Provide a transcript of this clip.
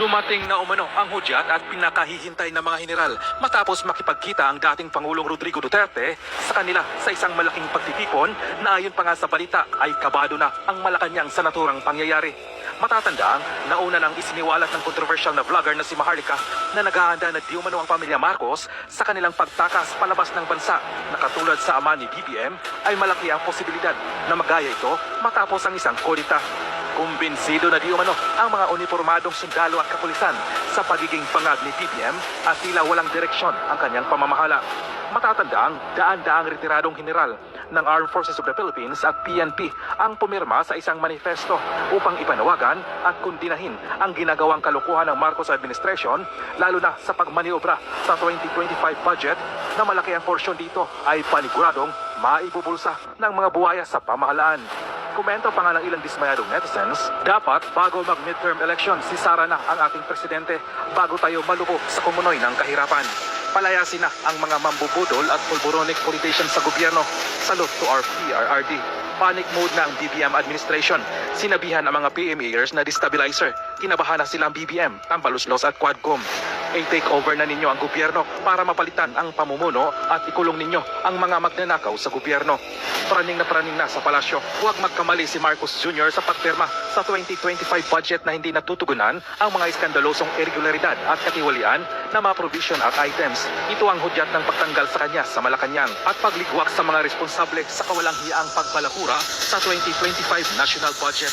Dumating na umano ang hudyat at pinakahihintay ng mga general matapos makipagkita ang dating Pangulong Rodrigo Duterte sa kanila sa isang malaking pagtitipon na ayon pa nga sa balita ay kabado na ang Malacanang sa naturang pangyayari. Matatandaan, nauna nang isiniwalat ng controversial na vlogger na si Maharlika na naghahanda na di umano ang pamilya Marcos sa kanilang pagtakas palabas ng bansa na katulad sa ama ni BBM ay malaki ang posibilidad na magaya ito matapos ang isang kodita. Kumbinsido na di umano ang mga uniformadong sundalo at kapulisan sa pagiging pangag ni BBM at tila walang direksyon ang kanyang pamamahala. Matatandaang daan-daang retiradong general ng Armed Forces of the Philippines at PNP ang pumirma sa isang manifesto upang ipanawagan at kundinahin ang ginagawang kalokohan ng Marcos administration lalo na sa pagmaniobra sa 2025 budget na malaki ang porsyon dito ay paniguradong maibubulsa ng mga buhaya sa pamahalaan. Komento pa nga ng ilang dismayadong netizens, dapat bago mag-midterm election, sisara na ang ating presidente bago tayo malubog sa kumunoy ng kahirapan. Palayasin na ang mga mambubudol at pulboronic politicians sa gobyerno. Salute to our PRRD. Panic mode na ang BBM administration. Sinabihan ang mga PMAers na destabilizer. Kinabahan na sila ang BBM, Tambaluslos at Quadcom. I-take over na ninyo ang gobyerno para mapalitan ang pamumuno at ikulong ninyo ang mga magnanakaw sa gobyerno. Praning na sa palasyo. Huwag magkamali si Marcos Jr. sa pagpirma sa 2025 budget na hindi natutugunan ang mga iskandalosong irregularidad at katiwalian na mga provision at items. Ito ang hudyat ng pagtanggal sa kanya sa Malacanang at pagligwak sa mga responsable sa kawalang hiyaang pagbalakura sa 2025 national budget.